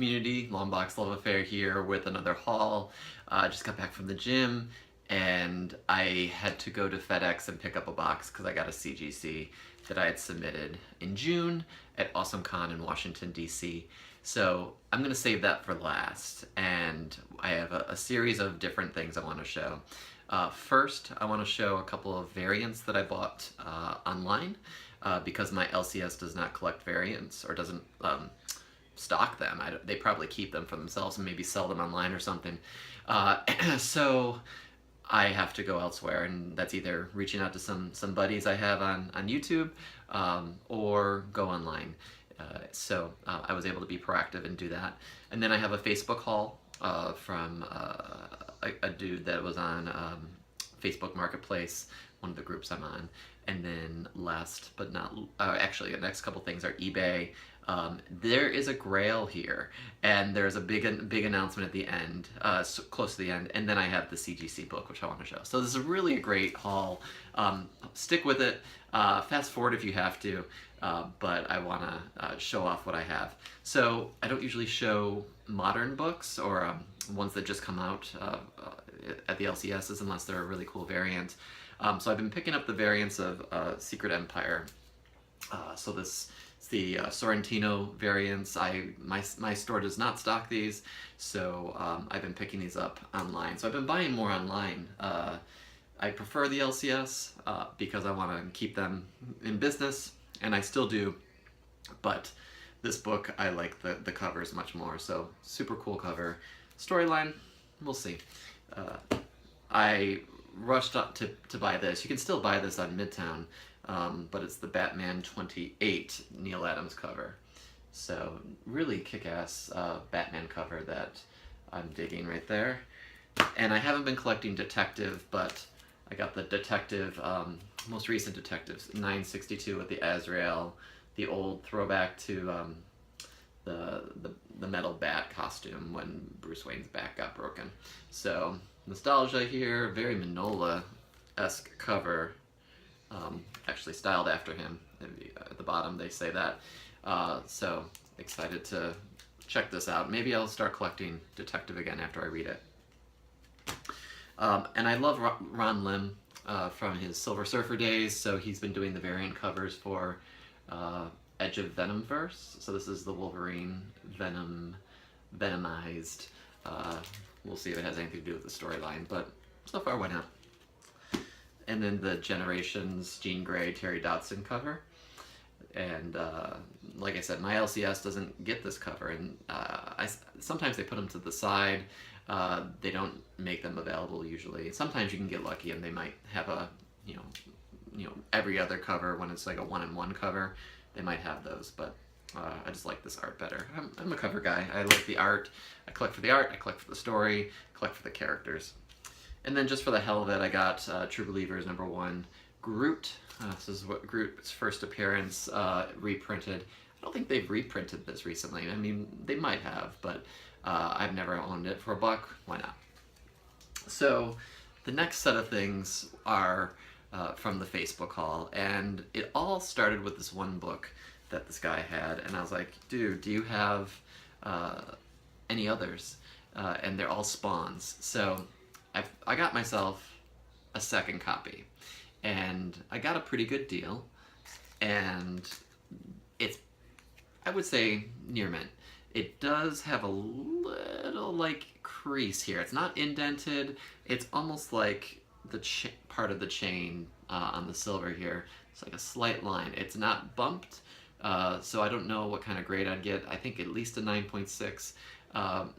community, Long Box Love Affair here with another haul. Just got back from the gym and I had to go to FedEx and pick up a box because I got a CGC that I had submitted in June at AwesomeCon in Washington, D.C. So I'm going to save that for last, and I have a series of different things I want to show. First, I want to show a couple of variants that I bought online because my LCS does not collect variants or doesn't stock them. They probably keep them for themselves and maybe sell them online or something. So I have to go elsewhere, and that's either reaching out to some buddies I have on YouTube or go online. So I was able to be proactive and do that. And then I have a Facebook haul from a dude that was on Facebook Marketplace, one of the groups I'm on. And then last but not, actually the next couple things are eBay. There is a Grail here, and there's a big announcement at the end, close to the end, and then I have the CGC book, which I want to show. So this is really a great haul. Stick with it. Fast forward if you have to, but I want to show off what I have. So I don't usually show modern books or ones that just come out at the LCSs unless they're a really cool variant. So I've been picking up the variants of Secret Empire. So this is the Sorrentino variants. My store does not stock these, so I've been picking these up online. So I've been buying more online. I prefer the LCS because I want to keep them in business, and I still do, but this book, I like the covers much more. So super cool cover. Storyline, we'll see. I rushed up to buy this. You can still buy this on Midtown, but it's the Batman 28 Neil Adams cover. So really kick-ass Batman cover that I'm digging right there. And I haven't been collecting Detective, but I got the Detective, most recent Detectives, 962 with the Azrael, the old throwback to the metal bat costume when Bruce Wayne's back got broken. So nostalgia here, very Mignola-esque cover, actually styled after him. At the bottom they say that. So excited to check this out. Maybe I'll start collecting Detective again after I read it. And I love Ron Lim from his Silver Surfer days, so he's been doing the variant covers for Edge of Venomverse. So this is the Wolverine Venomized. We'll see if it has anything to do with the storyline, but so far, why not? And then the Generations Jean Grey Terry Dodson cover. And like I said, my LCS doesn't get this cover, and sometimes they put them to the side. They don't make them available usually. Sometimes you can get lucky and they might have a, you know, every other cover when it's like a one-in-one cover. They might have those, but I just like this art better. I'm a cover guy. I like the art. I collect for the art. I collect for the story. I collect for the characters. And then just for the hell of it, I got True Believers #1 Groot. This is what Groot's first appearance, reprinted. I don't think they've reprinted this recently. I mean, they might have, but I've never owned it for $1. Why not? So the next set of things are from the Facebook haul, and it all started with this one book that this guy had, and I was like, dude, do you have any others? And they're all Spawns. So I got myself a second copy, and I got a pretty good deal, and it's, I would say, near mint. It does have a little, like, crease here. It's not indented. It's almost like the part of the chain on the silver here. It's like a slight line. It's not bumped, so I don't know what kind of grade I'd get. I think at least a 9.6,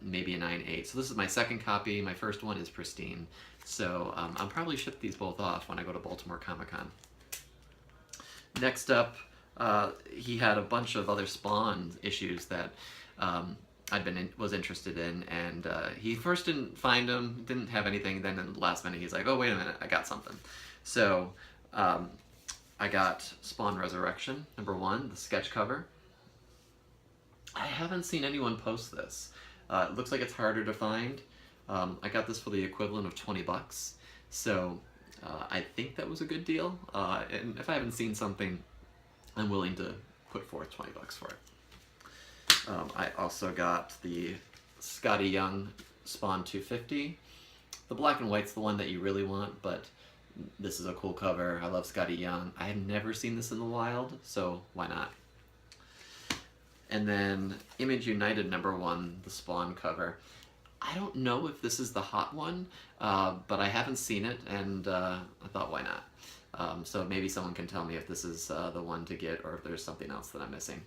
maybe a 9.8. So this is my second copy. My first one is pristine. So I'll probably ship these both off when I go to Baltimore Comic-Con. Next up, he had a bunch of other Spawn issues that was interested in, and he first didn't find them, didn't have anything, then in the last minute he's like, oh wait a minute, I got something. So I got Spawn Resurrection #1, the sketch cover. I haven't seen anyone post this. It looks like it's harder to find. I got this for the equivalent of $20, so I think that was a good deal, and if I haven't seen something, I'm willing to put forth $20 for it. I also got the Scotty Young Spawn 250. The black and white's the one that you really want, but this is a cool cover. I love Scotty Young. I had never seen this in the wild, so why not? And then Image United #1, the Spawn cover. I don't know if this is the hot one, but I haven't seen it, and I thought, why not? So maybe someone can tell me if this is the one to get, or if there's something else that I'm missing.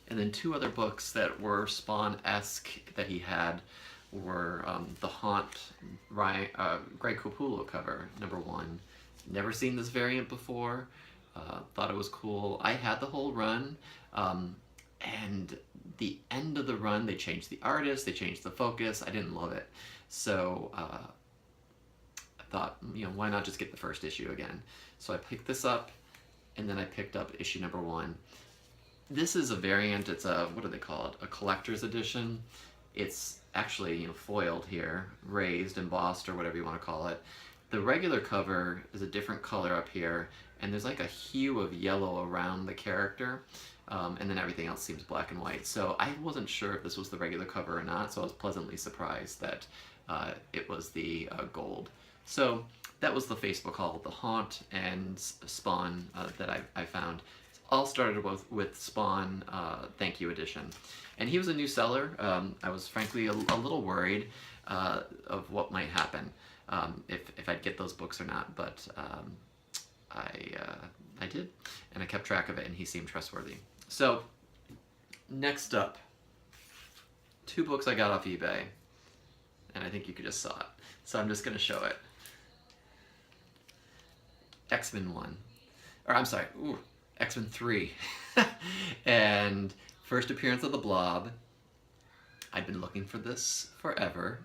And then two other books that were Spawn-esque that he had were the Haunt Greg Capullo cover, #1. Never seen this variant before. Thought it was cool. I had the whole run, and the end of the run, they changed the artist, they changed the focus. I didn't love it. So I thought, why not just get the first issue again? So I picked this up, and then I picked up issue #1. This is a variant. It's a, what do they call it? A collector's edition. It's actually foiled here, raised, embossed, or whatever you want to call it. The regular cover is a different color up here, and there's like a hue of yellow around the character, and then everything else seems black and white. So I wasn't sure if this was the regular cover or not, so I was pleasantly surprised that it was the gold. So that was the Facebook haul, the Haunt and Spawn that I found. All started with Spawn Thank You Edition. And he was a new seller. I was frankly a little worried of what might happen if I'd get those books or not, but I did, and I kept track of it, and he seemed trustworthy. So next up, two books I got off eBay, and I think you just saw it, so I'm just going to show it. X-Men 1, or I'm sorry, X-Men 3, and first appearance of the Blob. I've been looking for this forever.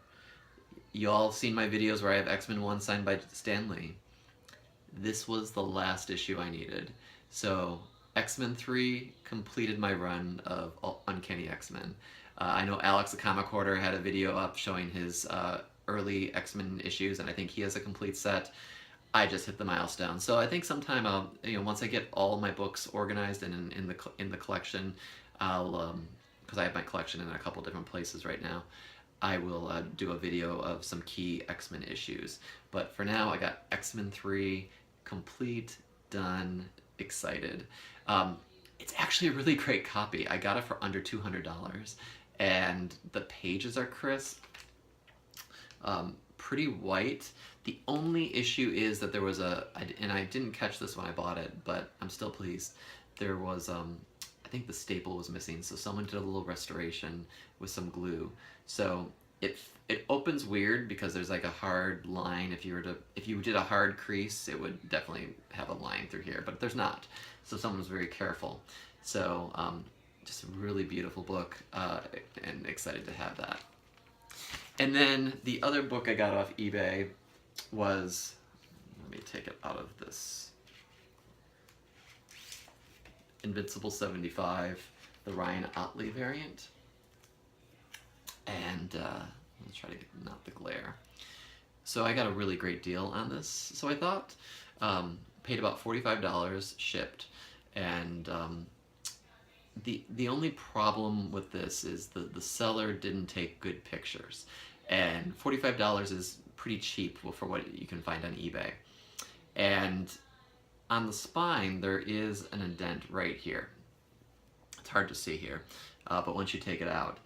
You all seen my videos where I have X-Men 1 signed by Stan Lee. This was the last issue I needed. So X-Men 3 completed my run of Uncanny X-Men. I know Alex the Comic Hoarder had a video up showing his early X-Men issues, and I think he has a complete set. I just hit the milestone. So I think sometime I'll, once I get all my books organized and in the collection, I'll, because I have my collection in a couple different places right now, I will do a video of some key X-Men issues. But for now, I got X-Men 3 complete, done, excited. It's actually a really great copy. I got it for under $200, and the pages are crisp, pretty white. The only issue is that there was and I didn't catch this when I bought it, but I'm still pleased. There was, I think the staple was missing, so someone did a little restoration with some glue. So it opens weird because there's like a hard line. If you did a hard crease, it would definitely have a line through here, but there's not. So someone was very careful. So just a really beautiful book, and excited to have that. And then the other book I got off eBay was, let me take it out of this, Invincible 75, the Ryan Otley variant. And let's try to get not the glare. So I got a really great deal on this. So I thought, paid about $45 shipped, and the only problem with this is the seller didn't take good pictures, and $45 is pretty cheap for what you can find on eBay. And on the spine there is an indent right here. It's hard to see here, but once you take it out,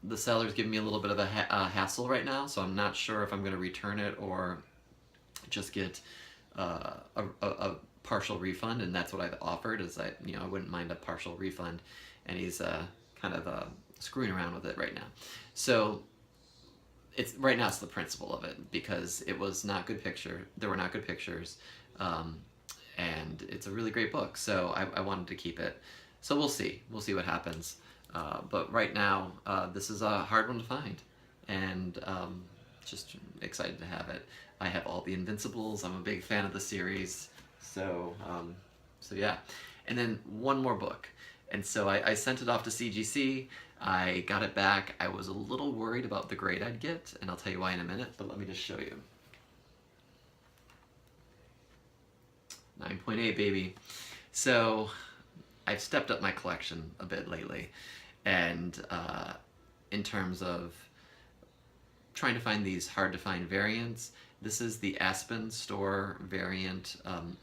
the seller's giving me a little bit of a hassle right now, so I'm not sure if I'm going to return it or just get a partial refund, and that's what I've offered. Is I wouldn't mind a partial refund, and he's kind of screwing around with it right now. So right now it's the principle of it, because it was not good picture. There were not good pictures, and it's a really great book. So I wanted to keep it. So we'll see what happens. But right now, this is a hard one to find, and just excited to have it. I have all the Invincibles. I'm a big fan of the series, so yeah. And then one more book, and so I sent it off to CGC. I got it back. I was a little worried about the grade I'd get, and I'll tell you why in a minute, but let me just show you. 9.8, baby. So I've stepped up my collection a bit lately, and in terms of trying to find these hard to find variants, this is the Aspen store variant,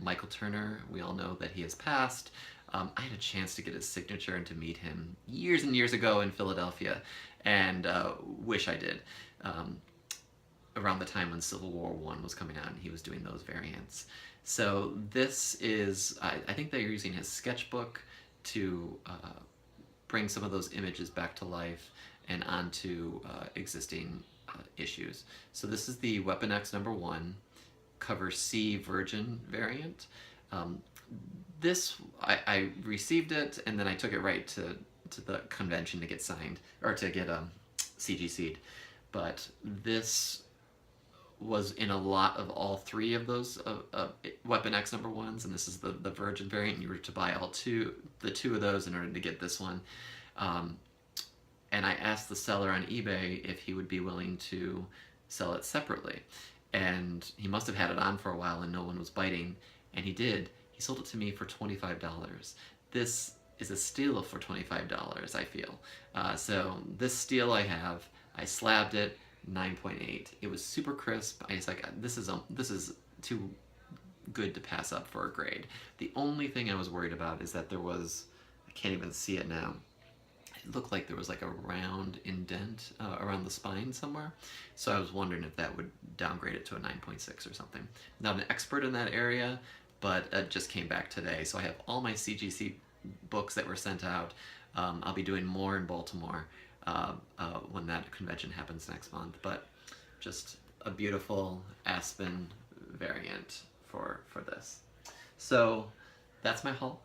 Michael Turner. We all know that he has passed. I had a chance to get his signature and to meet him years and years ago in Philadelphia, and wish I did. Around the time when Civil War I was coming out and he was doing those variants. So this is, I think they're using his sketchbook to bring some of those images back to life and onto existing issues. So this is the Weapon X #1, cover C Virgin variant. This, I received it and then I took it right to the convention to get signed, or to get CGC'd. But this was in a lot of all three of those Weapon X #1s, and this is the Virgin variant. You were to buy the two of those in order to get this one. And I asked the seller on eBay if he would be willing to sell it separately. And he must have had it on for a while and no one was biting, and he did. He sold it to me for $25. This is a steal for $25, I feel. So this steel I have, I slabbed it, 9.8. It was super crisp. I was like, this is too good to pass up for a grade. The only thing I was worried about is that there was, I can't even see it now, it looked like there was like a round indent around the spine somewhere. So I was wondering if that would downgrade it to a 9.6 or something. Not an expert in that area, but it just came back today. So I have all my CGC books that were sent out. I'll be doing more in Baltimore when that convention happens next month. But just a beautiful Aspen variant for this. So that's my haul.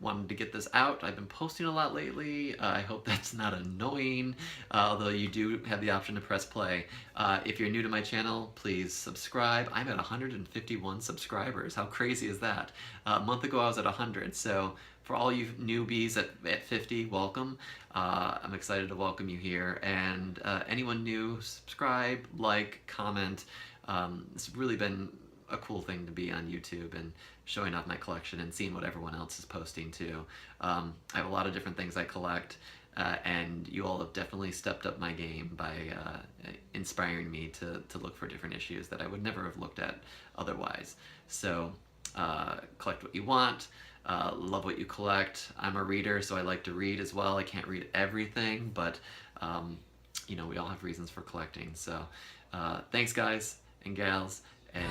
Wanted to get this out. I've been posting a lot lately. I hope that's not annoying, although you do have the option to press play. If you're new to my channel, please subscribe. I'm at 151 subscribers. How crazy is that? A month ago I was at 100, so for all you newbies at 50, welcome. I'm excited to welcome you here, and anyone new, subscribe, like, comment. It's really been a cool thing to be on YouTube and showing off my collection and seeing what everyone else is posting too. I have a lot of different things I collect, and you all have definitely stepped up my game by inspiring me to look for different issues that I would never have looked at otherwise. So collect what you want, love what you collect. I'm a reader, so I like to read as well. I can't read everything, but you know, we all have reasons for collecting. So thanks guys and gals, and